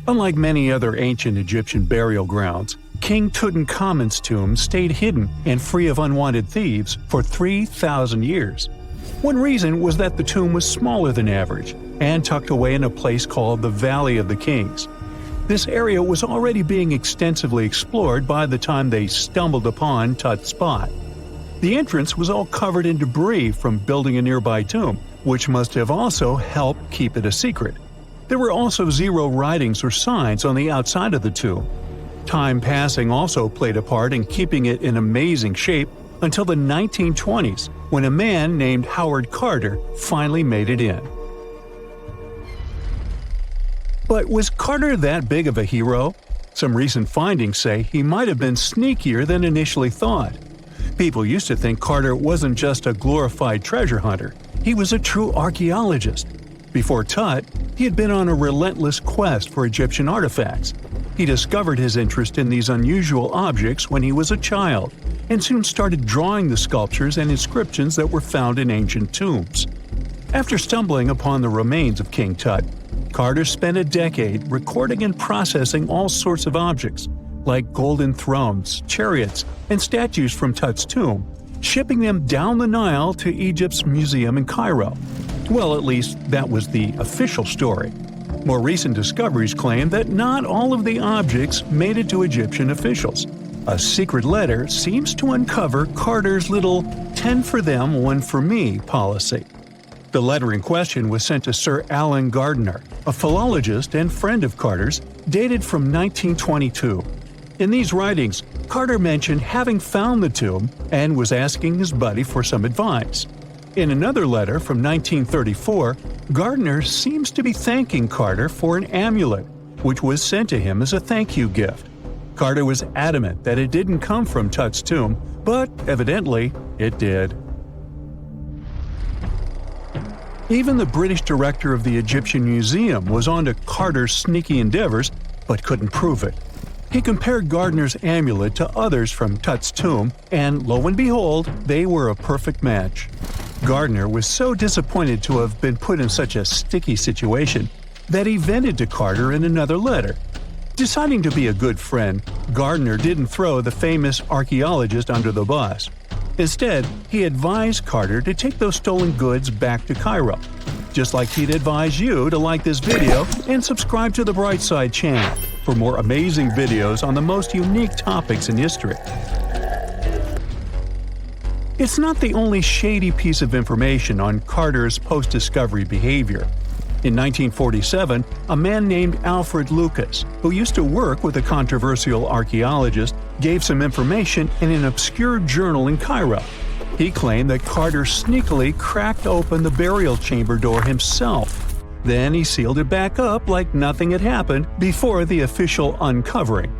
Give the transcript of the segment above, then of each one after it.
Unlike many other ancient Egyptian burial grounds, King Tutankhamun's tomb stayed hidden and free of unwanted thieves for 3,000 years. One reason was that the tomb was smaller than average and tucked away in a place called the Valley of the Kings. This area was already being extensively explored by the time they stumbled upon Tut's spot. The entrance was all covered in debris from building a nearby tomb, which must have also helped keep it a secret. There were also zero writings or signs on the outside of the tomb. Time passing also played a part in keeping it in amazing shape until the 1920s, when a man named Howard Carter finally made it in. But was Carter that big of a hero? Some recent findings say he might have been sneakier than initially thought. People used to think Carter wasn't just a glorified treasure hunter, he was a true archaeologist. Before Tut, he had been on a relentless quest for Egyptian artifacts. He discovered his interest in these unusual objects when he was a child, and soon started drawing the sculptures and inscriptions that were found in ancient tombs. After stumbling upon the remains of King Tut, Carter spent a decade recording and processing all sorts of objects, like golden thrones, chariots, and statues from Tut's tomb, shipping them down the Nile to Egypt's museum in Cairo. Well, at least that was the official story. More recent discoveries claim that not all of the objects made it to Egyptian officials. A secret letter seems to uncover Carter's little 10 for them, 1 for me policy. The letter in question was sent to Sir Alan Gardiner, a philologist and friend of Carter's, dated from 1922. In these writings, Carter mentioned having found the tomb and was asking his buddy for some advice. In another letter from 1934, Gardiner seems to be thanking Carter for an amulet, which was sent to him as a thank you gift. Carter was adamant that it didn't come from Tut's tomb, but evidently it did. Even the British director of the Egyptian Museum was onto Carter's sneaky endeavors, but couldn't prove it. He compared Gardiner's amulet to others from Tut's tomb, and lo and behold, they were a perfect match. Gardiner was so disappointed to have been put in such a sticky situation that he vented to Carter in another letter. Deciding to be a good friend, Gardiner didn't throw the famous archaeologist under the bus. Instead, he advised Carter to take those stolen goods back to Cairo, just like he'd advise you to like this video and subscribe to the Brightside channel for more amazing videos on the most unique topics in history. It's not the only shady piece of information on Carter's post-discovery behavior. In 1947, a man named Alfred Lucas, who used to work with a controversial archaeologist, gave some information in an obscure journal in Cairo. He claimed that Carter sneakily cracked open the burial chamber door himself. Then he sealed it back up like nothing had happened before the official uncovering.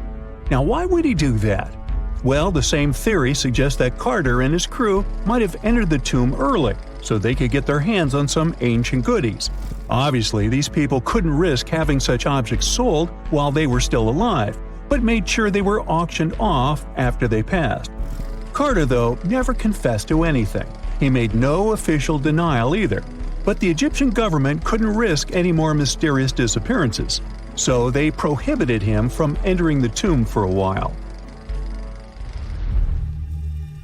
Now, why would he do that? Well, the same theory suggests that Carter and his crew might have entered the tomb early so they could get their hands on some ancient goodies. Obviously, these people couldn't risk having such objects sold while they were still alive, but made sure they were auctioned off after they passed. Carter, though, never confessed to anything. He made no official denial either, but the Egyptian government couldn't risk any more mysterious disappearances, so they prohibited him from entering the tomb for a while.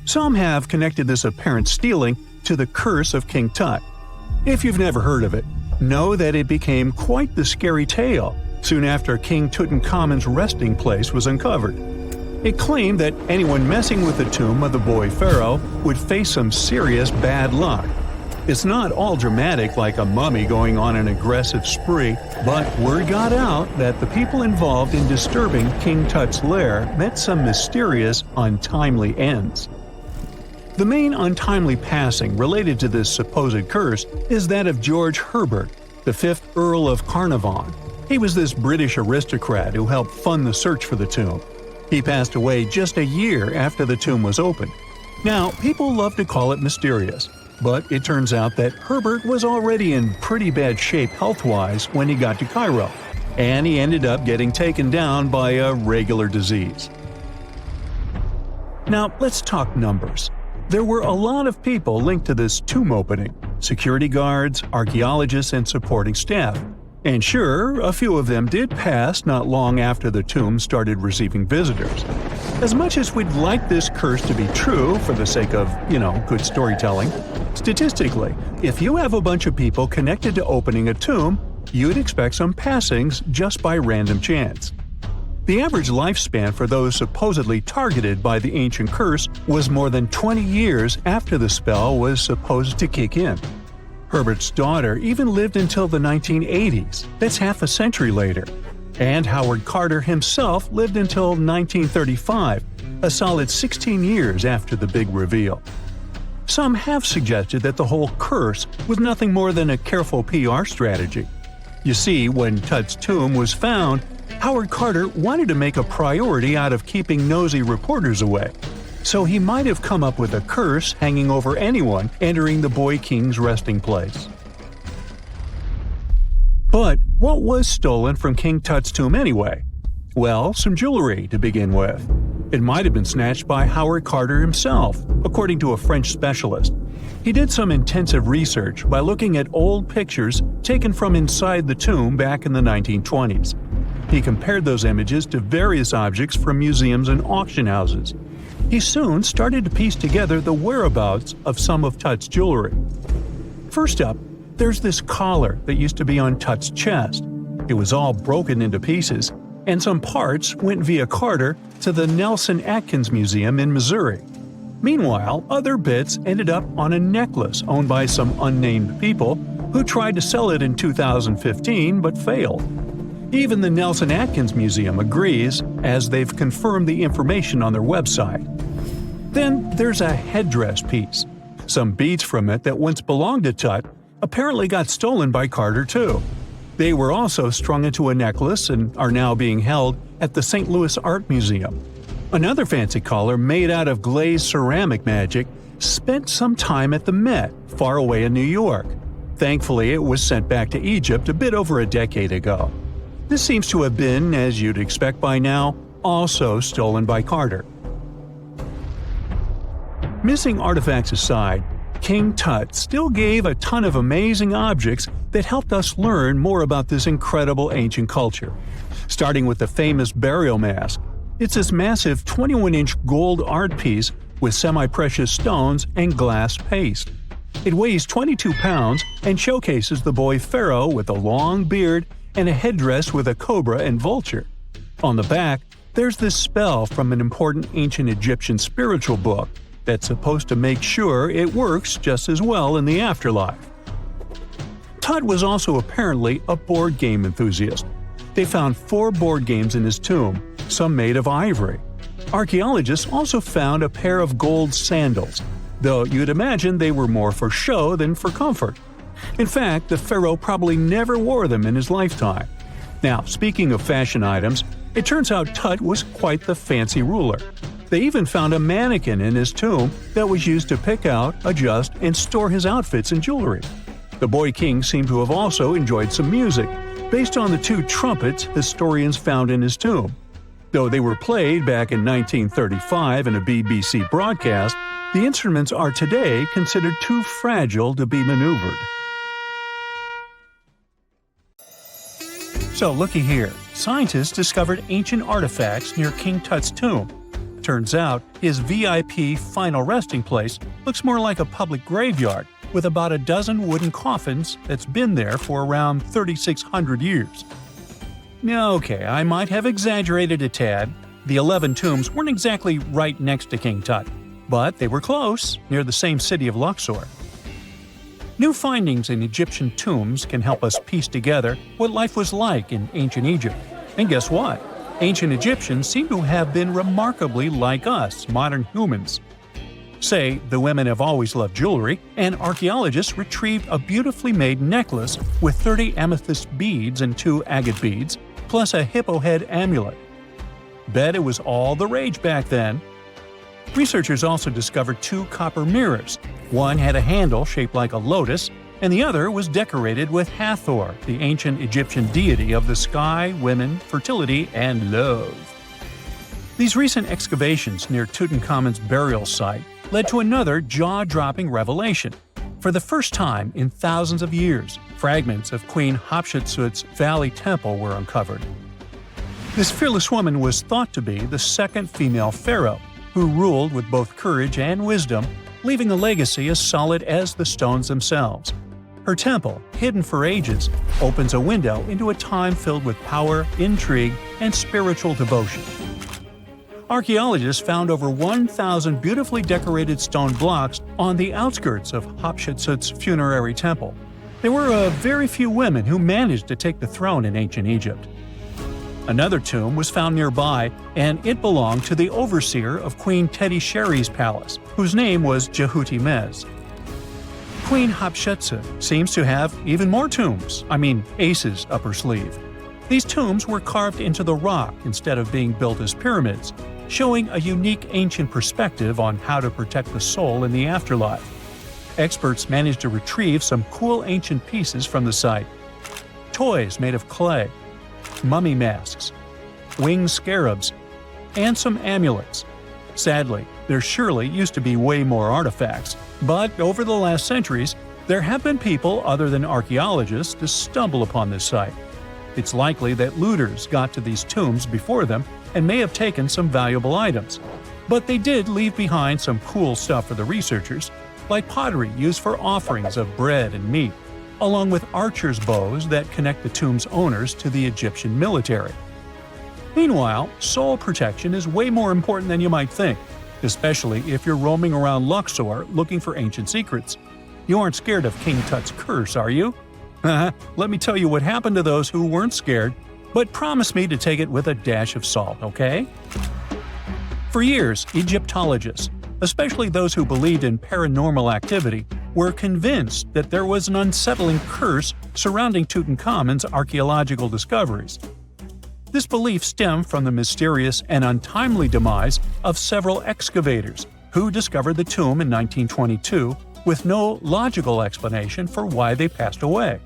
Some have connected this apparent stealing to the curse of King Tut. If you've never heard of it, know that it became quite the scary tale soon after King Tutankhamun's resting place was uncovered. It claimed that anyone messing with the tomb of the boy pharaoh would face some serious bad luck. It's not all dramatic like a mummy going on an aggressive spree, but word got out that the people involved in disturbing King Tut's lair met some mysterious, untimely ends. The main untimely passing related to this supposed curse is that of George Herbert, the 5th Earl of Carnarvon. He was this British aristocrat who helped fund the search for the tomb. He passed away just a year after the tomb was opened. Now, people love to call it mysterious, but it turns out that Herbert was already in pretty bad shape health-wise when he got to Cairo, and he ended up getting taken down by a regular disease. Now, let's talk numbers. There were a lot of people linked to this tomb opening – security guards, archaeologists, and supporting staff. And sure, a few of them did pass not long after the tomb started receiving visitors. As much as we'd like this curse to be true for the sake of, good storytelling, statistically, if you have a bunch of people connected to opening a tomb, you'd expect some passings just by random chance. The average lifespan for those supposedly targeted by the ancient curse was more than 20 years after the spell was supposed to kick in. Herbert's daughter even lived until the 1980s, that's half a century later. And Howard Carter himself lived until 1935, a solid 16 years after the big reveal. Some have suggested that the whole curse was nothing more than a careful PR strategy. You see, when Tut's tomb was found, Howard Carter wanted to make a priority out of keeping nosy reporters away. So he might have come up with a curse hanging over anyone entering the boy king's resting place. But what was stolen from King Tut's tomb anyway? Well, some jewelry to begin with. It might have been snatched by Howard Carter himself, according to a French specialist. He did some intensive research by looking at old pictures taken from inside the tomb back in the 1920s. He compared those images to various objects from museums and auction houses. He soon started to piece together the whereabouts of some of Tut's jewelry. First up, there's this collar that used to be on Tut's chest. It was all broken into pieces, and some parts went via Carter to the Nelson Atkins Museum in Missouri. Meanwhile, other bits ended up on a necklace owned by some unnamed people who tried to sell it in 2015 but failed. Even the Nelson Atkins Museum agrees, as they've confirmed the information on their website. Then there's a headdress piece. Some beads from it that once belonged to Tut apparently got stolen by Carter too. They were also strung into a necklace and are now being held at the St. Louis Art Museum. Another fancy collar made out of glazed ceramic magic spent some time at the Met, far away in New York. Thankfully, it was sent back to Egypt a bit over a decade ago. This seems to have been, as you'd expect by now, also stolen by Carter. Missing artifacts aside, King Tut still gave a ton of amazing objects that helped us learn more about this incredible ancient culture. Starting with the famous burial mask. It's this massive 21-inch gold art piece with semi-precious stones and glass paste. It weighs 22 pounds and showcases the boy pharaoh with a long beard and a headdress with a cobra and vulture. On the back, there's this spell from an important ancient Egyptian spiritual book that's supposed to make sure it works just as well in the afterlife. Tut was also apparently a board game enthusiast. They found 4 board games in his tomb, some made of ivory. Archaeologists also found a pair of gold sandals, though you'd imagine they were more for show than for comfort. In fact, the pharaoh probably never wore them in his lifetime. Now, speaking of fashion items, it turns out Tut was quite the fancy ruler. They even found a mannequin in his tomb that was used to pick out, adjust, and store his outfits and jewelry. The boy king seemed to have also enjoyed some music, based on the 2 trumpets historians found in his tomb. Though they were played back in 1935 in a BBC broadcast, the instruments are today considered too fragile to be maneuvered. So looky here, scientists discovered ancient artifacts near King Tut's tomb. Turns out, his VIP final resting place looks more like a public graveyard, with about a dozen wooden coffins that's been there for around 3,600 years. Okay, I might have exaggerated a tad. The 11 tombs weren't exactly right next to King Tut, but they were close, near the same city of Luxor. New findings in Egyptian tombs can help us piece together what life was like in ancient Egypt. And guess what? Ancient Egyptians seem to have been remarkably like us, modern humans. Say, the women have always loved jewelry, and archaeologists retrieved a beautifully made necklace with 30 amethyst beads and 2 agate beads, plus a hippo head amulet. Bet it was all the rage back then. Researchers also discovered 2 copper mirrors. One had a handle shaped like a lotus, and the other was decorated with Hathor, the ancient Egyptian deity of the sky, women, fertility, and love. These recent excavations near Tutankhamun's burial site led to another jaw-dropping revelation. For the first time in thousands of years, Fragments of Queen Hatshepsut's Valley Temple were uncovered. This fearless woman was thought to be the second female pharaoh, who ruled with both courage and wisdom, leaving a legacy as solid as the stones themselves. Her temple, hidden for ages, opens a window into a time filled with power, intrigue, and spiritual devotion. Archaeologists found over 1,000 beautifully decorated stone blocks on the outskirts of Hatshepsut's funerary temple. There were very few women who managed to take the throne in ancient Egypt. Another tomb was found nearby, and it belonged to the overseer of Queen Teti Sheri's palace, whose name was Jehuti-Mez. Queen Hatshepsut seems to have even more tombs, aces up her sleeve. These tombs were carved into the rock instead of being built as pyramids, showing a unique ancient perspective on how to protect the soul in the afterlife. Experts managed to retrieve some cool ancient pieces from the site. Toys made of clay, mummy masks, winged scarabs, and some amulets. Sadly, there surely used to be way more artifacts, but over the last centuries, there have been people other than archaeologists to stumble upon this site. It's likely that looters got to these tombs before them and may have taken some valuable items. But they did leave behind some cool stuff for the researchers, like pottery used for offerings of bread and meat, along with archers' bows that connect the tomb's owners to the Egyptian military. Meanwhile, soul protection is way more important than you might think, especially if you're roaming around Luxor looking for ancient secrets. You aren't scared of King Tut's curse, are you? Let me tell you what happened to those who weren't scared, but promise me to take it with a dash of salt, okay? For years, Egyptologists, especially those who believed in paranormal activity, were convinced that there was an unsettling curse surrounding Tutankhamun's archaeological discoveries. This belief stemmed from the mysterious and untimely demise of several excavators who discovered the tomb in 1922 with no logical explanation for why they passed away.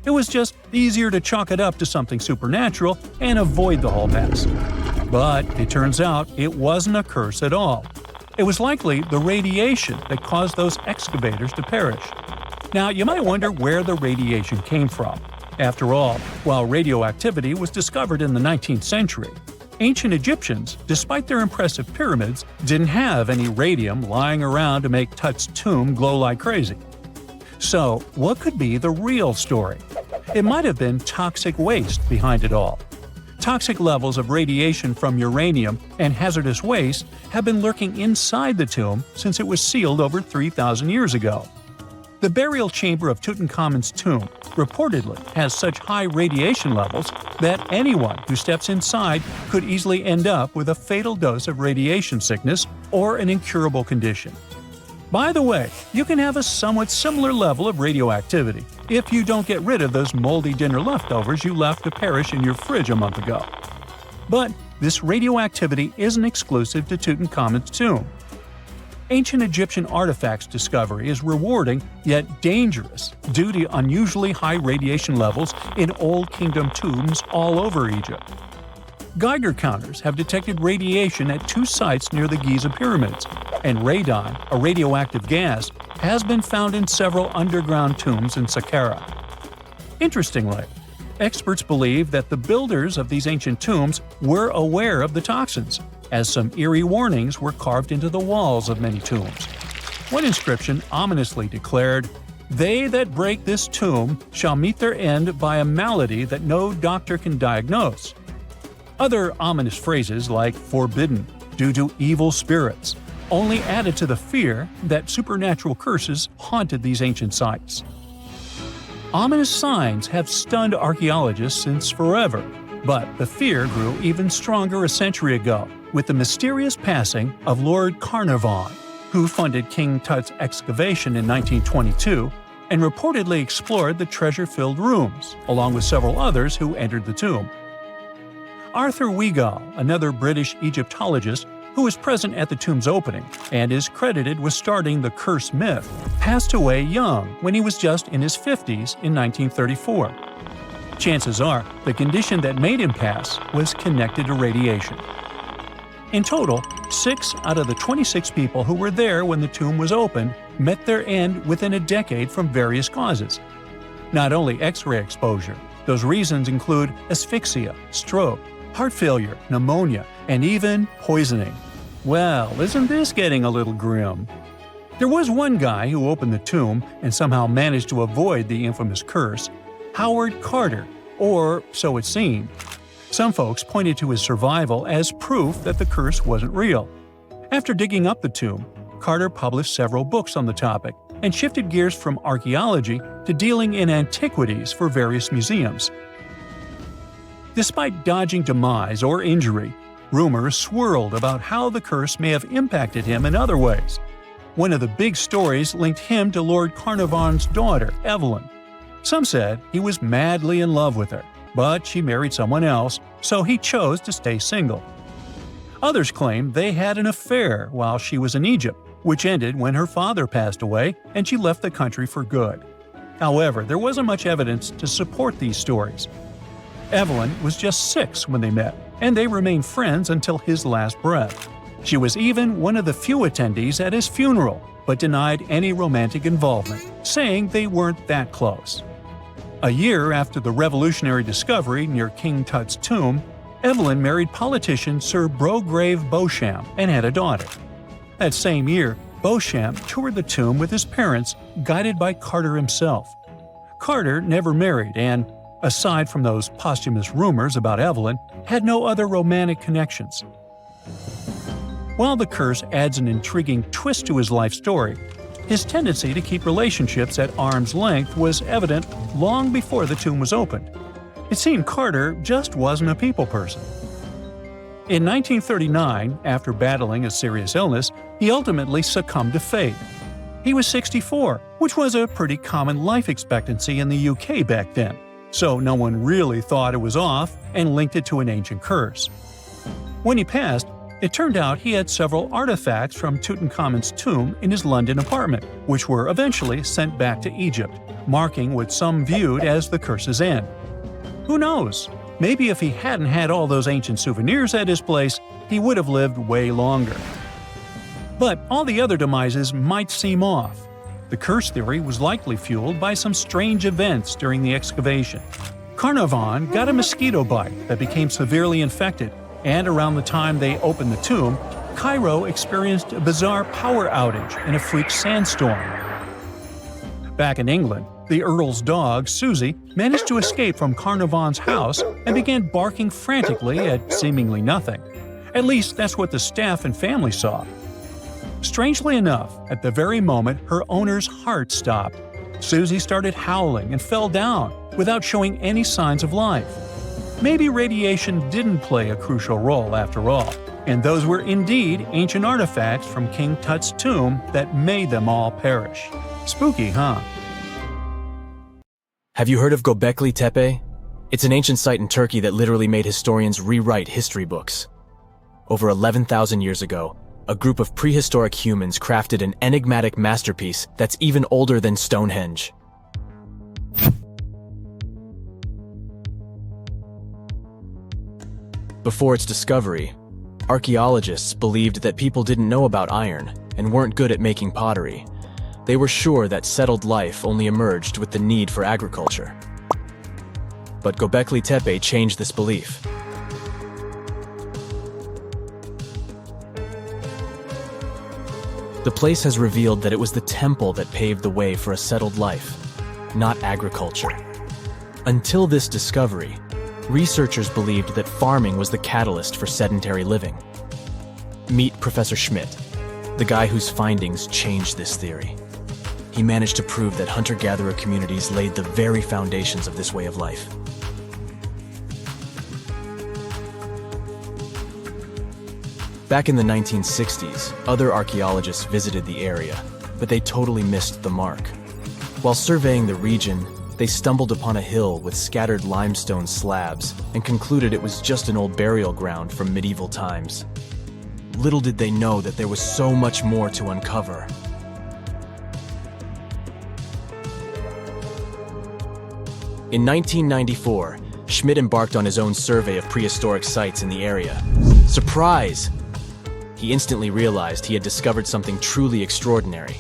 It was just easier to chalk it up to something supernatural and avoid the whole mess. But it turns out it wasn't a curse at all. It was likely the radiation that caused those excavators to perish. Now, you might wonder where the radiation came from. After all, while radioactivity was discovered in the 19th century, ancient Egyptians, despite their impressive pyramids, didn't have any radium lying around to make Tut's tomb glow like crazy. So, what could be the real story? It might have been toxic waste behind it all. Toxic levels of radiation from uranium and hazardous waste have been lurking inside the tomb since it was sealed over 3,000 years ago. The burial chamber of Tutankhamun's tomb reportedly has such high radiation levels that anyone who steps inside could easily end up with a fatal dose of radiation sickness or an incurable condition. By the way, you can have a somewhat similar level of radioactivity if you don't get rid of those moldy dinner leftovers you left to perish in your fridge a month ago. But this radioactivity isn't exclusive to Tutankhamun's tomb. Ancient Egyptian artifacts discovery is rewarding yet dangerous due to unusually high radiation levels in Old Kingdom tombs all over Egypt. Geiger counters have detected radiation at 2 sites near the Giza pyramids, and radon, a radioactive gas, has been found in several underground tombs in Saqqara. Interestingly, experts believe that the builders of these ancient tombs were aware of the toxins, as some eerie warnings were carved into the walls of many tombs. One inscription ominously declared, "They that break this tomb shall meet their end by a malady that no doctor can diagnose." Other ominous phrases like "forbidden," "due to evil spirits," only added to the fear that supernatural curses haunted these ancient sites. Ominous signs have stunned archaeologists since forever, but the fear grew even stronger a century ago with the mysterious passing of Lord Carnarvon, who funded King Tut's excavation in 1922 and reportedly explored the treasure-filled rooms, along with several others who entered the tomb. Arthur Weigall, another British Egyptologist who was present at the tomb's opening and is credited with starting the curse myth, passed away young when he was just in his 50s in 1934. Chances are the condition that made him pass was connected to radiation. In total, 6 out of the 26 people who were there when the tomb was opened met their end within a decade from various causes. Not only X-ray exposure, those reasons include asphyxia, stroke, heart failure, pneumonia, and even poisoning. Well, isn't this getting a little grim? There was one guy who opened the tomb and somehow managed to avoid the infamous curse, Howard Carter, or so it seemed. Some folks pointed to his survival as proof that the curse wasn't real. After digging up the tomb, Carter published several books on the topic and shifted gears from archaeology to dealing in antiquities for various museums. Despite dodging demise or injury, rumors swirled about how the curse may have impacted him in other ways. One of the big stories linked him to Lord Carnarvon's daughter, Evelyn. Some said he was madly in love with her, but she married someone else, so he chose to stay single. Others claimed they had an affair while she was in Egypt, which ended when her father passed away and she left the country for good. However, there wasn't much evidence to support these stories. Evelyn was just 6 when they met, and they remained friends until his last breath. She was even one of the few attendees at his funeral, but denied any romantic involvement, saying they weren't that close. A year after the revolutionary discovery near King Tut's tomb, Evelyn married politician Sir Brograve Beauchamp and had a daughter. That same year, Beauchamp toured the tomb with his parents, guided by Carter himself. Carter never married and, aside from those posthumous rumors about Evelyn, had no other romantic connections. While the curse adds an intriguing twist to his life story, his tendency to keep relationships at arm's length was evident long before the tomb was opened. It seemed Carter just wasn't a people person. In 1939, after battling a serious illness, he ultimately succumbed to fate. He was 64, which was a pretty common life expectancy in the UK back then, so no one really thought it was off and linked it to an ancient curse. When he passed, it turned out he had several artifacts from Tutankhamun's tomb in his London apartment, which were eventually sent back to Egypt, marking what some viewed as the curse's end. Who knows? Maybe if he hadn't had all those ancient souvenirs at his place, he would have lived way longer. But all the other demises might seem off. The curse theory was likely fueled by some strange events during the excavation. Carnarvon got a mosquito bite that became severely infected, and around the time they opened the tomb, Cairo experienced a bizarre power outage and a freak sandstorm. Back in England, the Earl's dog, Susie, managed to escape from Carnarvon's house and began barking frantically at seemingly nothing. At least that's what the staff and family saw. Strangely enough, at the very moment her owner's heart stopped, Susie started howling and fell down without showing any signs of life. Maybe radiation didn't play a crucial role after all, and those were indeed ancient artifacts from King Tut's tomb that made them all perish. Spooky, huh? Have you heard of Göbekli Tepe? It's an ancient site in Turkey that literally made historians rewrite history books. Over 11,000 years ago, a group of prehistoric humans crafted an enigmatic masterpiece that's even older than Stonehenge. Before its discovery, archaeologists believed that people didn't know about iron and weren't good at making pottery. They were sure that settled life only emerged with the need for agriculture. But Göbekli Tepe changed this belief. The place has revealed that it was the temple that paved the way for a settled life, not agriculture. Until this discovery, researchers believed that farming was the catalyst for sedentary living. Meet Professor Schmidt, the guy whose findings changed this theory. He managed to prove that hunter-gatherer communities laid the very foundations of this way of life. Back in the 1960s, other archaeologists visited the area, but they totally missed the mark. While surveying the region, they stumbled upon a hill with scattered limestone slabs and concluded it was just an old burial ground from medieval times. Little did they know that there was so much more to uncover. In 1994, Schmidt embarked on his own survey of prehistoric sites in the area. Surprise! He instantly realized he had discovered something truly extraordinary.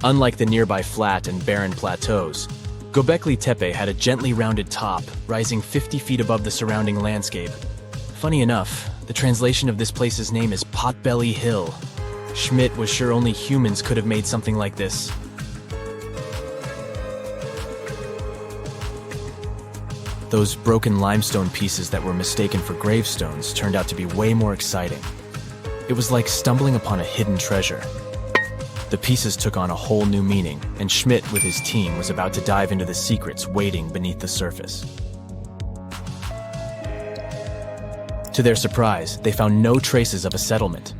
Unlike the nearby flat and barren plateaus, Göbekli Tepe had a gently rounded top, rising 50 feet above the surrounding landscape. Funny enough, the translation of this place's name is Potbelly Hill. Schmidt was sure only humans could have made something like this. Those broken limestone pieces that were mistaken for gravestones turned out to be way more exciting. It was like stumbling upon a hidden treasure. The pieces took on a whole new meaning, and Schmidt with his team was about to dive into the secrets waiting beneath the surface. To their surprise, they found no traces of a settlement.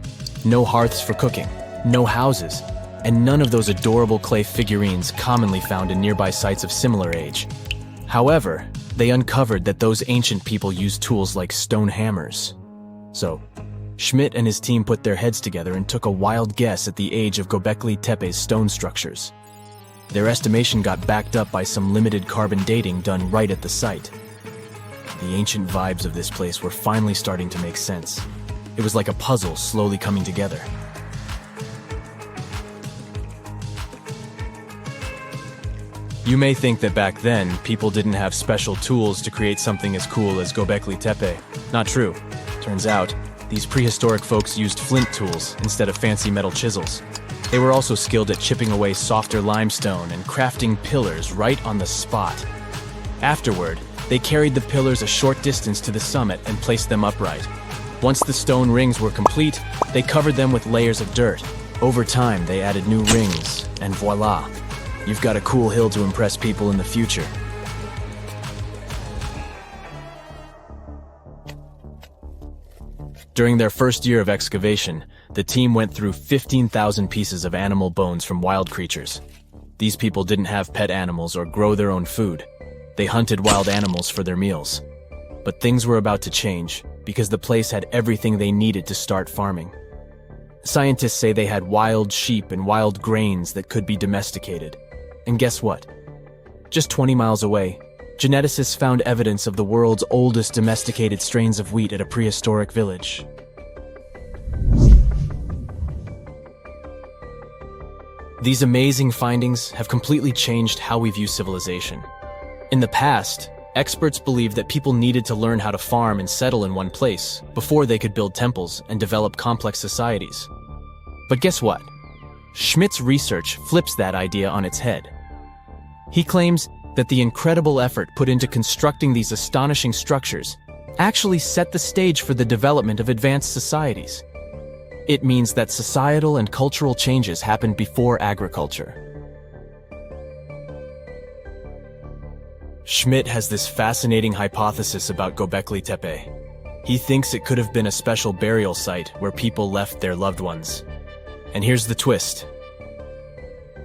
No hearths for cooking, no houses, and none of those adorable clay figurines commonly found in nearby sites of similar age. However, they uncovered that those ancient people used tools like stone hammers. So, Schmidt and his team put their heads together and took a wild guess at the age of Göbekli Tepe's stone structures. Their estimation got backed up by some limited carbon dating done right at the site. The ancient vibes of this place were finally starting to make sense. It was like a puzzle slowly coming together. You may think that back then, people didn't have special tools to create something as cool as Göbekli Tepe. Not true. Turns out, these prehistoric folks used flint tools instead of fancy metal chisels. They were also skilled at chipping away softer limestone and crafting pillars right on the spot. Afterward, they carried the pillars a short distance to the summit and placed them upright. Once the stone rings were complete, they covered them with layers of dirt. Over time, they added new rings, and voila! You've got a cool hill to impress people in the future. During their first year of excavation, the team went through 15,000 pieces of animal bones from wild creatures. These people didn't have pet animals or grow their own food. They hunted wild animals for their meals. But things were about to change, because the place had everything they needed to start farming. Scientists say they had wild sheep and wild grains that could be domesticated. And guess what? Just 20 miles away, geneticists found evidence of the world's oldest domesticated strains of wheat at a prehistoric village. These amazing findings have completely changed how we view civilization. In the past, experts believed that people needed to learn how to farm and settle in one place before they could build temples and develop complex societies. But guess what? Schmidt's research flips that idea on its head. He claims that the incredible effort put into constructing these astonishing structures actually set the stage for the development of advanced societies. It means that societal and cultural changes happened before agriculture. Schmidt has this fascinating hypothesis about Göbekli Tepe. He thinks it could have been a special burial site where people left their loved ones. And here's the twist.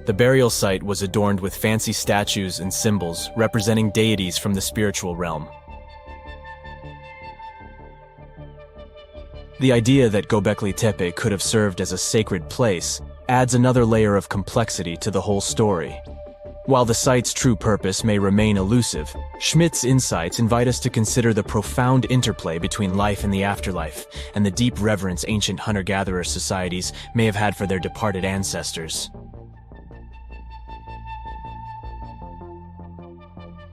The burial site was adorned with fancy statues and symbols representing deities from the spiritual realm. The idea that Göbekli Tepe could have served as a sacred place adds another layer of complexity to the whole story. While the site's true purpose may remain elusive, Schmidt's insights invite us to consider the profound interplay between life and the afterlife, and the deep reverence ancient hunter-gatherer societies may have had for their departed ancestors.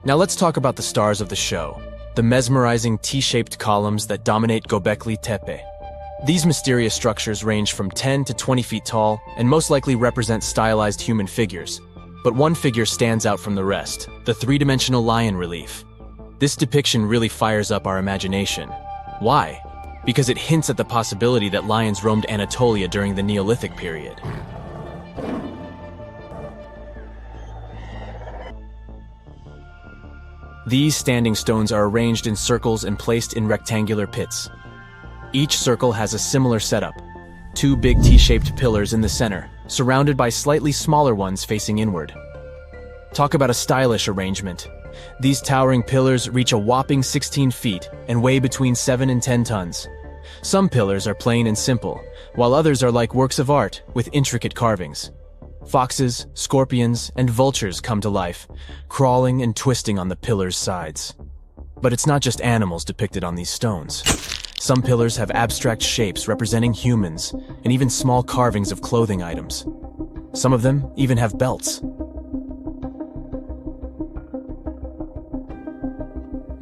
Now let's talk about the stars of the show, the mesmerizing T-shaped columns that dominate Göbekli Tepe. These mysterious structures range from 10 to 20 feet tall and most likely represent stylized human figures. But one figure stands out from the rest, the three-dimensional lion relief. This depiction really fires up our imagination. Why? Because it hints at the possibility that lions roamed Anatolia during the Neolithic period. These standing stones are arranged in circles and placed in rectangular pits. Each circle has a similar setup. Two big T-shaped pillars in the center, surrounded by slightly smaller ones facing inward. Talk about a stylish arrangement. These towering pillars reach a whopping 16 feet and weigh between 7 and 10 tons. Some pillars are plain and simple, while others are like works of art with intricate carvings. Foxes, scorpions, and vultures come to life, crawling and twisting on the pillars' sides. But it's not just animals depicted on these stones. Some pillars have abstract shapes representing humans, and even small carvings of clothing items. Some of them even have belts.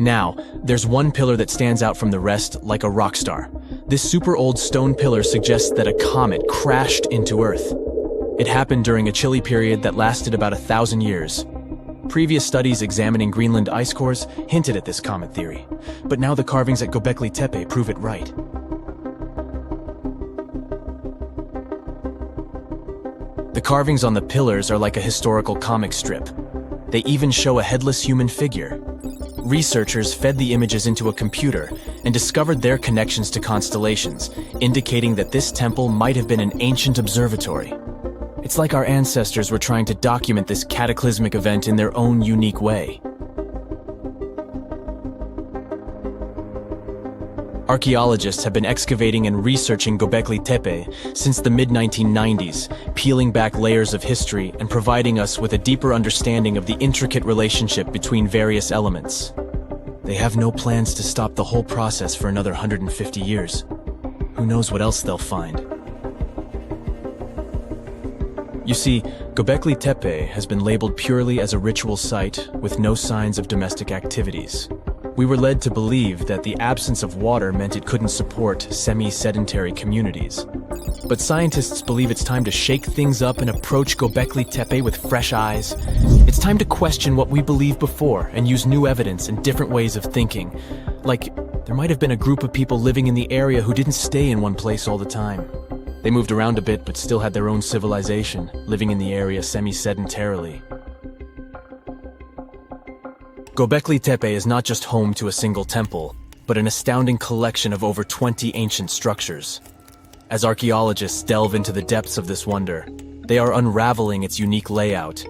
Now, there's one pillar that stands out from the rest like a rock star. This super old stone pillar suggests that a comet crashed into Earth. It happened during a chilly period that lasted about 1,000 years. Previous studies examining Greenland ice cores hinted at this comet theory, but now the carvings at Göbekli Tepe prove it right. The carvings on the pillars are like a historical comic strip. They even show a headless human figure. Researchers fed the images into a computer and discovered their connections to constellations, indicating that this temple might have been an ancient observatory. It's like our ancestors were trying to document this cataclysmic event in their own unique way. Archaeologists have been excavating and researching Göbekli Tepe since the mid-1990s, peeling back layers of history and providing us with a deeper understanding of the intricate relationship between various elements. They have no plans to stop the whole process for another 150 years. Who knows what else they'll find? You see, Göbekli Tepe has been labeled purely as a ritual site with no signs of domestic activities. We were led to believe that the absence of water meant it couldn't support semi-sedentary communities. But scientists believe it's time to shake things up and approach Göbekli Tepe with fresh eyes. It's time to question what we believed before and use new evidence and different ways of thinking. Like, there might have been a group of people living in the area who didn't stay in one place all the time. They moved around a bit but still had their own civilization, living in the area semi-sedentarily. Göbekli Tepe is not just home to a single temple, but an astounding collection of over 20 ancient structures. As archaeologists delve into the depths of this wonder, they are unraveling its unique layout,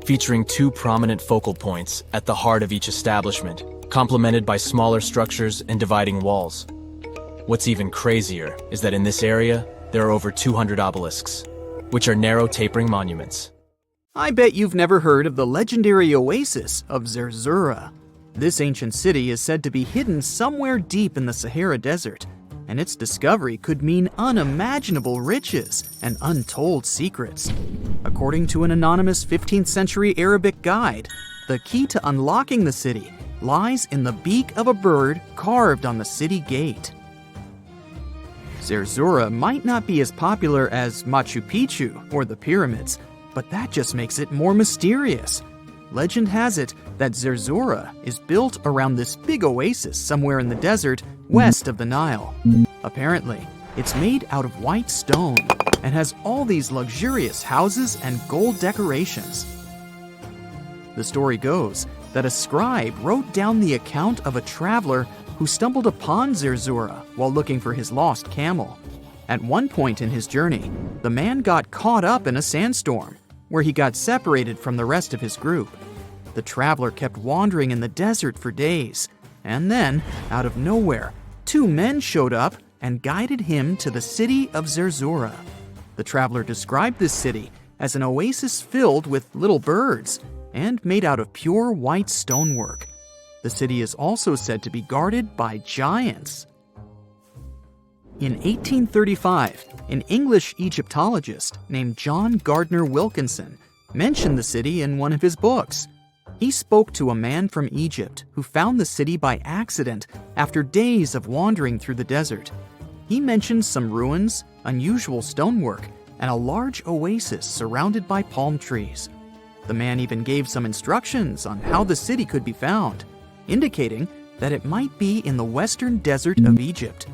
featuring two prominent focal points at the heart of each establishment, complemented by smaller structures and dividing walls. What's even crazier is that in this area, there are over 200 obelisks, which are narrow tapering monuments. I bet you've never heard of the legendary oasis of Zerzura. This ancient city is said to be hidden somewhere deep in the Sahara Desert, and its discovery could mean unimaginable riches and untold secrets. According to an anonymous 15th century Arabic guide, the key to unlocking the city lies in the beak of a bird carved on the city gate. Zerzura might not be as popular as Machu Picchu or the pyramids, but that just makes it more mysterious. Legend has it that Zerzura is built around this big oasis somewhere in the desert west of the Nile. Apparently, it's made out of white stone and has all these luxurious houses and gold decorations. The story goes that a scribe wrote down the account of a traveler who stumbled upon Zerzura while looking for his lost camel. At one point in his journey, the man got caught up in a sandstorm, where he got separated from the rest of his group. The traveler kept wandering in the desert for days, and then, out of nowhere, two men showed up and guided him to the city of Zerzura. The traveler described this city as an oasis filled with little birds and made out of pure white stonework. The city is also said to be guarded by giants. In 1835, an English Egyptologist named John Gardner Wilkinson mentioned the city in one of his books. He spoke to a man from Egypt who found the city by accident after days of wandering through the desert. He mentioned some ruins, unusual stonework, and a large oasis surrounded by palm trees. The man even gave some instructions on how the city could be found, indicating that it might be in the western desert of Egypt.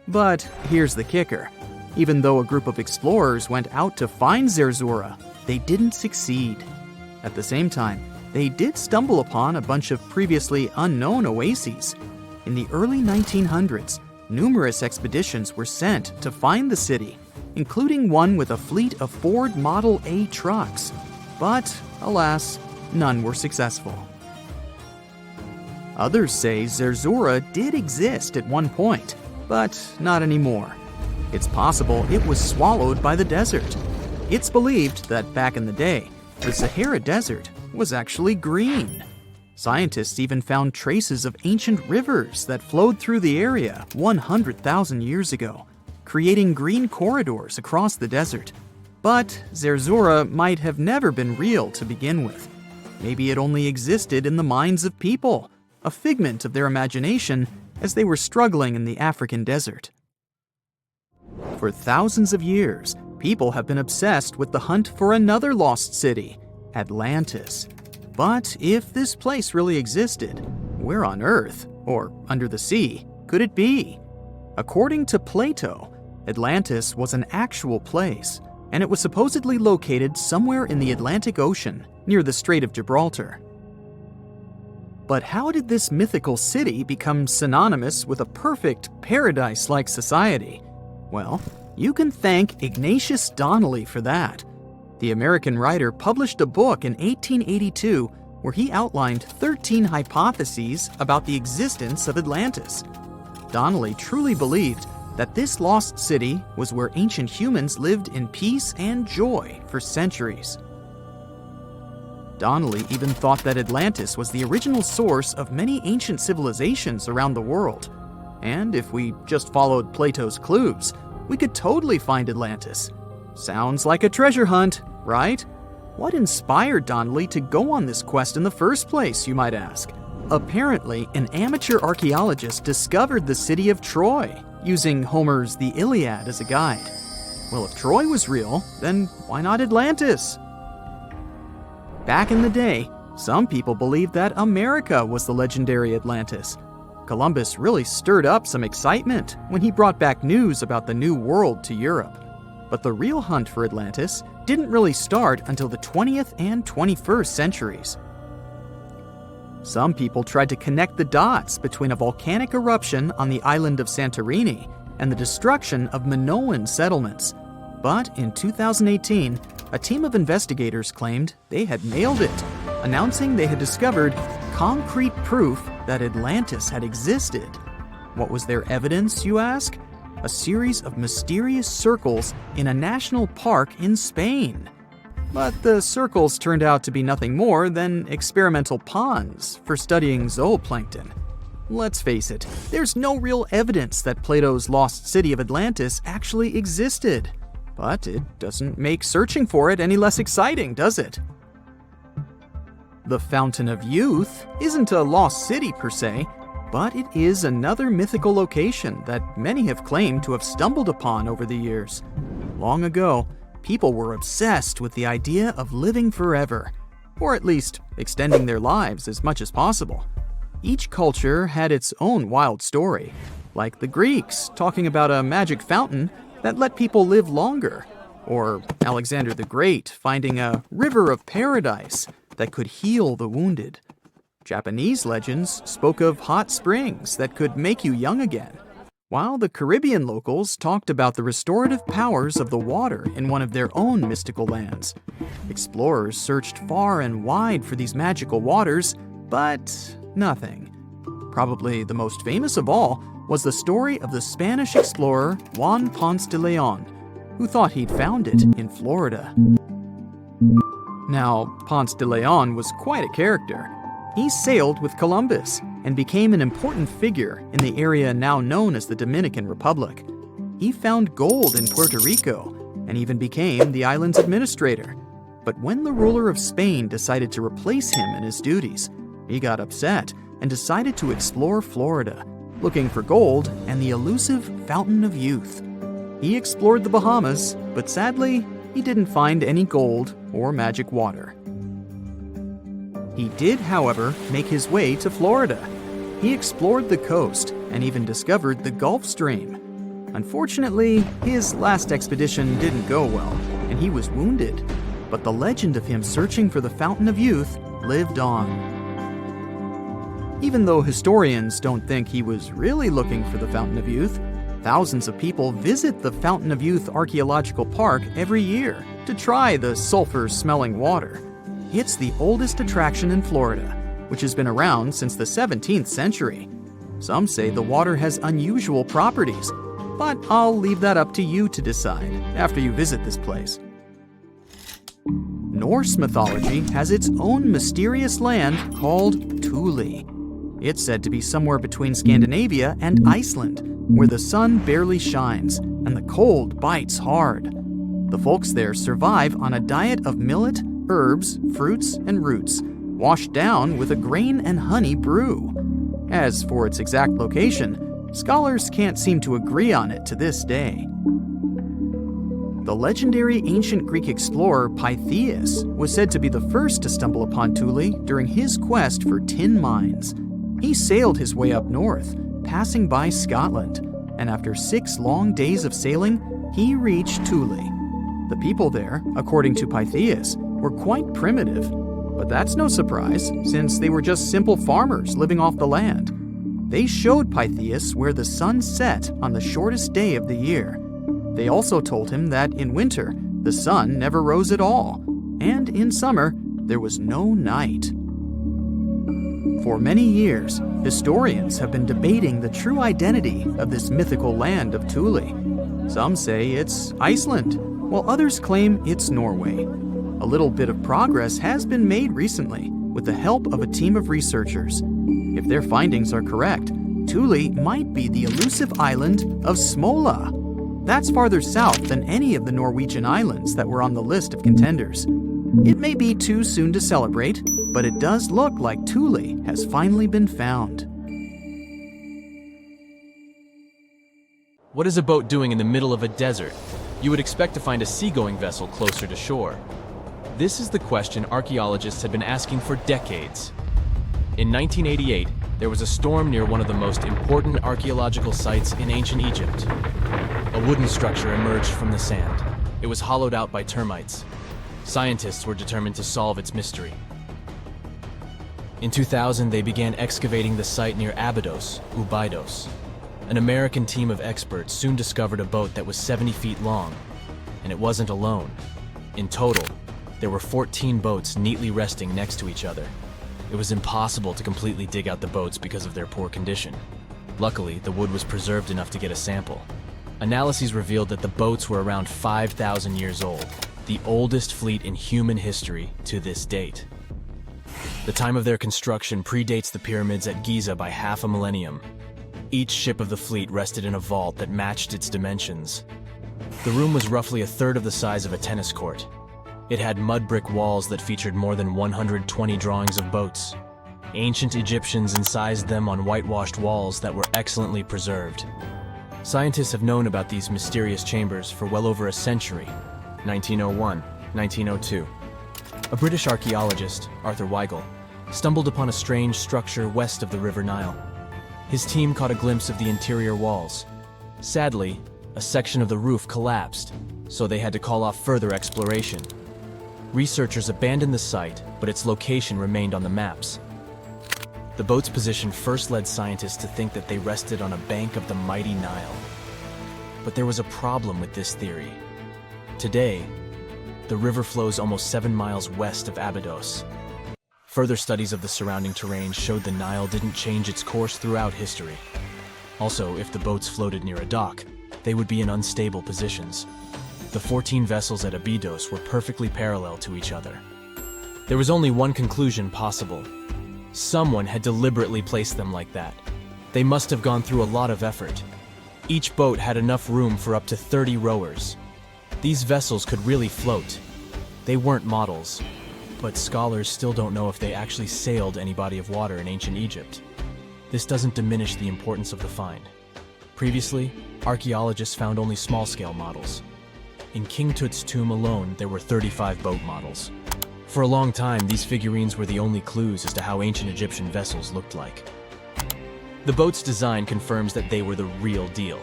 But here's the kicker. Even though a group of explorers went out to find Zerzura, they didn't succeed. At the same time, they did stumble upon a bunch of previously unknown oases. In the early 1900s, numerous expeditions were sent to find the city, including one with a fleet of Ford Model A trucks. But, alas, none were successful. Others say Zerzura did exist at one point, but not anymore. It's possible it was swallowed by the desert. It's believed that back in the day, the Sahara Desert was actually green. Scientists even found traces of ancient rivers that flowed through the area 100,000 years ago, creating green corridors across the desert. But Zerzura might have never been real to begin with. Maybe it only existed in the minds of people, a figment of their imagination as they were struggling in the African desert. For thousands of years, people have been obsessed with the hunt for another lost city, Atlantis. But if this place really existed, where on Earth, or under the sea, could it be? According to Plato, Atlantis was an actual place, and it was supposedly located somewhere in the Atlantic Ocean, near the Strait of Gibraltar. But how did this mythical city become synonymous with a perfect, paradise-like society? Well, you can thank Ignatius Donnelly for that. The American writer published a book in 1882 where he outlined 13 hypotheses about the existence of Atlantis. Donnelly truly believed that this lost city was where ancient humans lived in peace and joy for centuries. Donnelly even thought that Atlantis was the original source of many ancient civilizations around the world. And if we just followed Plato's clues, we could totally find Atlantis. Sounds like a treasure hunt, right? What inspired Donnelly to go on this quest in the first place, you might ask? Apparently, an amateur archaeologist discovered the city of Troy, using Homer's The Iliad as a guide. Well, if Troy was real, then why not Atlantis? Back in the day, some people believed that America was the legendary Atlantis. Columbus really stirred up some excitement when he brought back news about the New World to Europe. But the real hunt for Atlantis didn't really start until the 20th and 21st centuries. Some people tried to connect the dots between a volcanic eruption on the island of Santorini and the destruction of Minoan settlements. But in 2018, a team of investigators claimed they had nailed it, announcing they had discovered concrete proof that Atlantis had existed. What was their evidence, you ask? A series of mysterious circles in a national park in Spain. But the circles turned out to be nothing more than experimental ponds for studying zooplankton. Let's face it, there's no real evidence that Plato's lost city of Atlantis actually existed. But it doesn't make searching for it any less exciting, does it? The Fountain of Youth isn't a lost city per se, but it is another mythical location that many have claimed to have stumbled upon over the years. Long ago, people were obsessed with the idea of living forever, or at least extending their lives as much as possible. Each culture had its own wild story, like the Greeks talking about a magic fountain that let people live longer, or Alexander the Great finding a river of paradise that could heal the wounded. Japanese legends spoke of hot springs that could make you young again, while the Caribbean locals talked about the restorative powers of the water in one of their own mystical lands. Explorers searched far and wide for these magical waters, but nothing. Probably the most famous of all was the story of the Spanish explorer Juan Ponce de Leon, who thought he'd found it in Florida. Now, Ponce de Leon was quite a character. He sailed with Columbus and became an important figure in the area now known as the Dominican Republic. He found gold in Puerto Rico and even became the island's administrator. But when the ruler of Spain decided to replace him in his duties, he got upset and decided to explore Florida, looking for gold and the elusive Fountain of Youth. He explored the Bahamas, but sadly, he didn't find any gold or magic water. He did, however, make his way to Florida. He explored the coast and even discovered the Gulf Stream. Unfortunately, his last expedition didn't go well, and he was wounded. But the legend of him searching for the Fountain of Youth lived on. Even though historians don't think he was really looking for the Fountain of Youth, thousands of people visit the Fountain of Youth Archaeological Park every year to try the sulfur-smelling water. It's the oldest attraction in Florida, which has been around since the 17th century. Some say the water has unusual properties, but I'll leave that up to you to decide after you visit this place. Norse mythology has its own mysterious land called Thule. It's said to be somewhere between Scandinavia and Iceland, where the sun barely shines and the cold bites hard. The folks there survive on a diet of millet, herbs, fruits, and roots, washed down with a grain and honey brew. As for its exact location, scholars can't seem to agree on it to this day. The legendary ancient Greek explorer Pytheas was said to be the first to stumble upon Thule during his quest for tin mines. He sailed his way up north, passing by Scotland, and after 6 long days of sailing, he reached Thule. The people there, according to Pytheas, were quite primitive, but that's no surprise since they were just simple farmers living off the land. They showed Pytheas where the sun set on the shortest day of the year. They also told him that in winter, the sun never rose at all, and in summer, there was no night. For many years, historians have been debating the true identity of this mythical land of Thule. Some say it's Iceland, while others claim it's Norway. A little bit of progress has been made recently with the help of a team of researchers. If their findings are correct, Thule might be the elusive island of Smola. That's farther south than any of the Norwegian islands that were on the list of contenders. It may be too soon to celebrate, but it does look like Thule has finally been found. What is a boat doing in the middle of a desert? You would expect to find a seagoing vessel closer to shore. This is the question archaeologists had been asking for decades. In 1988, there was a storm near one of the most important archaeological sites in ancient Egypt. A wooden structure emerged from the sand. It was hollowed out by termites. Scientists were determined to solve its mystery. In 2000, they began excavating the site near Abydos, Ubidos. An American team of experts soon discovered a boat that was 70 feet long, and it wasn't alone. In total, there were 14 boats neatly resting next to each other. It was impossible to completely dig out the boats because of their poor condition. Luckily, the wood was preserved enough to get a sample. Analyses revealed that the boats were around 5,000 years old, the oldest fleet in human history to this date. The time of their construction predates the pyramids at Giza by half a millennium. Each ship of the fleet rested in a vault that matched its dimensions. The room was roughly a third of the size of a tennis court. It had mud brick walls that featured more than 120 drawings of boats. Ancient Egyptians incised them on whitewashed walls that were excellently preserved. Scientists have known about these mysterious chambers for well over a century. 1901, 1902. A British archaeologist, Arthur Weigel, stumbled upon a strange structure west of the River Nile. His team caught a glimpse of the interior walls. Sadly, a section of the roof collapsed, so they had to call off further exploration. Researchers abandoned the site, but its location remained on the maps. The boat's position first led scientists to think that they rested on a bank of the mighty Nile. But there was a problem with this theory. Today, the river flows almost 7 miles west of Abydos. Further studies of the surrounding terrain showed the Nile didn't change its course throughout history. Also, if the boats floated near a dock, they would be in unstable positions. The 14 vessels at Abydos were perfectly parallel to each other. There was only one conclusion possible. Someone had deliberately placed them like that. They must have gone through a lot of effort. Each boat had enough room for up to 30 rowers. These vessels could really float. They weren't models, but scholars still don't know if they actually sailed any body of water in ancient Egypt. This doesn't diminish the importance of the find. Previously, archaeologists found only small-scale models. In King Tut's tomb alone, there were 35 boat models. For a long time, these figurines were the only clues as to how ancient Egyptian vessels looked like. The boat's design confirms that they were the real deal.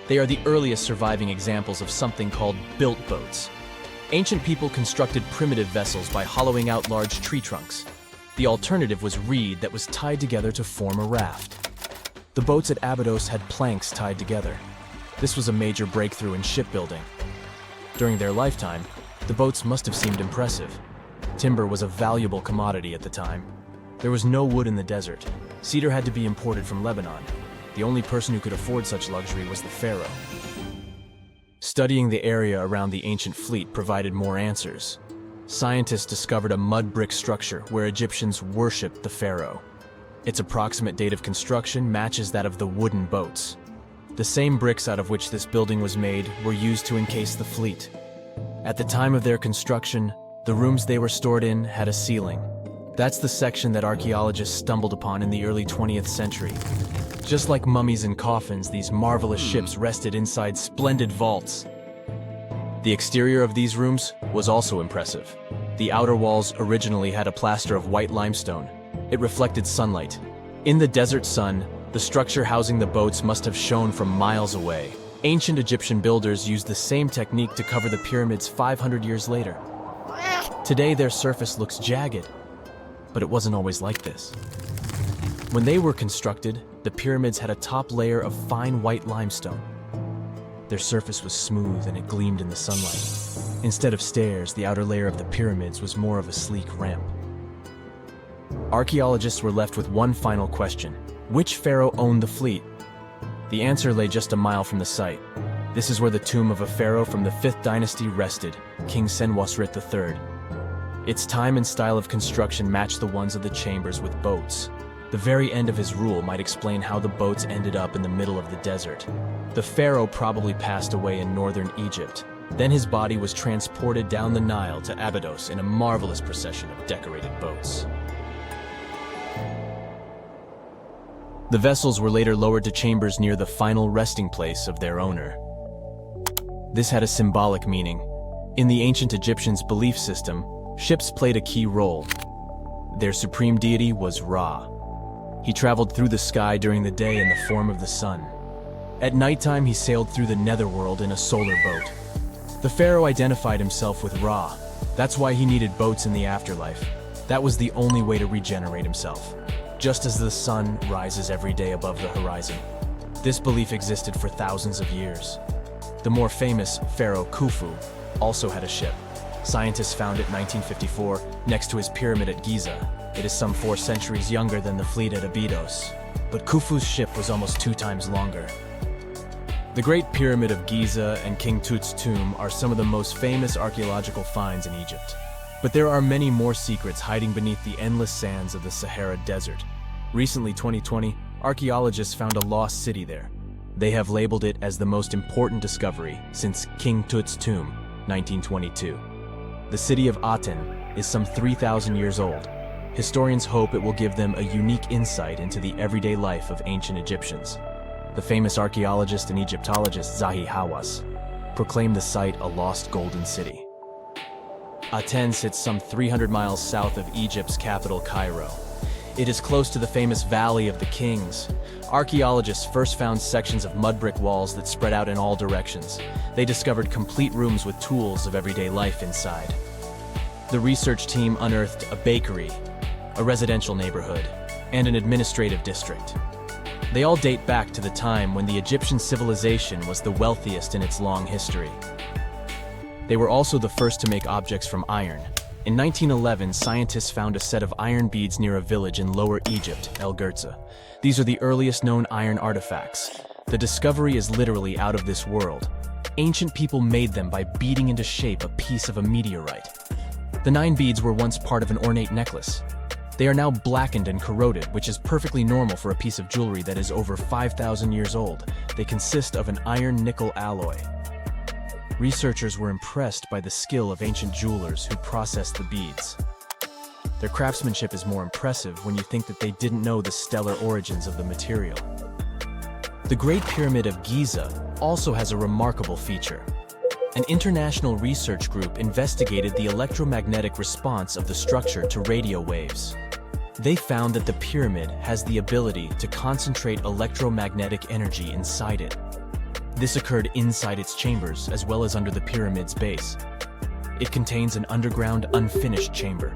They are the earliest surviving examples of something called built boats. Ancient people constructed primitive vessels by hollowing out large tree trunks. The alternative was reed that was tied together to form a raft. The boats at Abydos had planks tied together. This was a major breakthrough in shipbuilding. During their lifetime, the boats must have seemed impressive. Timber was a valuable commodity at the time. There was no wood in the desert. Cedar had to be imported from Lebanon. The only person who could afford such luxury was the pharaoh. Studying the area around the ancient fleet provided more answers. Scientists discovered a mud brick structure where Egyptians worshipped the pharaoh. Its approximate date of construction matches that of the wooden boats. The same bricks out of which this building was made were used to encase the fleet. At the time of their construction, the rooms they were stored in had a ceiling. That's the section that archaeologists stumbled upon in the early 20th century. Just like mummies and coffins, these marvelous ships rested inside splendid vaults. The exterior of these rooms was also impressive. The outer walls originally had a plaster of white limestone. It reflected sunlight. In the desert sun, the structure housing the boats must have shone from miles away. Ancient Egyptian builders used the same technique to cover the pyramids 500 years later. Today, their surface looks jagged, but it wasn't always like this. When they were constructed, the pyramids had a top layer of fine white limestone. Their surface was smooth and it gleamed in the sunlight. Instead of stairs, the outer layer of the pyramids was more of a sleek ramp. Archaeologists were left with one final question. Which pharaoh owned the fleet? The answer lay just a mile from the site. This is where the tomb of a pharaoh from the 5th dynasty rested, King Senwosret III. Its time and style of construction matched the ones of the chambers with boats. The very end of his rule might explain how the boats ended up in the middle of the desert. The pharaoh probably passed away in northern Egypt. Then his body was transported down the Nile to Abydos in a marvelous procession of decorated boats. The vessels were later lowered to chambers near the final resting place of their owner. This had a symbolic meaning. In the ancient Egyptians' belief system, ships played a key role. Their supreme deity was Ra. He traveled through the sky during the day in the form of the sun. At nighttime, he sailed through the netherworld in a solar boat. The pharaoh identified himself with Ra. That's why he needed boats in the afterlife. That was the only way to regenerate himself. Just as the sun rises every day above the horizon. This belief existed for thousands of years. The more famous Pharaoh Khufu also had a ship. Scientists found it in 1954 next to his pyramid at Giza. It is some 4 centuries younger than the fleet at Abydos, but Khufu's ship was almost 2 times longer. The Great Pyramid of Giza and King Tut's tomb are some of the most famous archaeological finds in Egypt. But there are many more secrets hiding beneath the endless sands of the Sahara Desert. Recently, 2020, archaeologists found a lost city there. They have labeled it as the most important discovery since King Tut's tomb, 1922. The city of Aten is some 3,000 years old. Historians hope it will give them a unique insight into the everyday life of ancient Egyptians. The famous archaeologist and Egyptologist Zahi Hawass proclaimed the site a lost golden city. Aten sits some 300 miles south of Egypt's capital, Cairo. It is close to the famous Valley of the Kings. Archaeologists first found sections of mud brick walls that spread out in all directions. They discovered complete rooms with tools of everyday life inside. The research team unearthed a bakery, a residential neighborhood, and an administrative district. They all date back to the time when the Egyptian civilization was the wealthiest in its long history. They were also the first to make objects from iron. In 1911, scientists found a set of iron beads near a village in Lower Egypt, El Gurza. These are the earliest known iron artifacts. The discovery is literally out of this world. Ancient people made them by beating into shape a piece of a meteorite. The 9 beads were once part of an ornate necklace. They are now blackened and corroded, which is perfectly normal for a piece of jewelry that is over 5,000 years old. They consist of an iron-nickel alloy. Researchers were impressed by the skill of ancient jewelers who processed the beads. Their craftsmanship is more impressive when you think that they didn't know the stellar origins of the material. The Great Pyramid of Giza also has a remarkable feature. An international research group investigated the electromagnetic response of the structure to radio waves. They found that the pyramid has the ability to concentrate electromagnetic energy inside it. This occurred inside its chambers as well as under the pyramid's base. It contains an underground, unfinished chamber.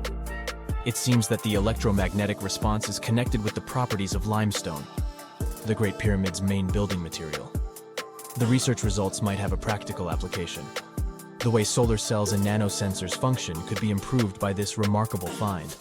It seems that the electromagnetic response is connected with the properties of limestone, the Great Pyramid's main building material. The research results might have a practical application. The way solar cells and nanosensors function could be improved by this remarkable find.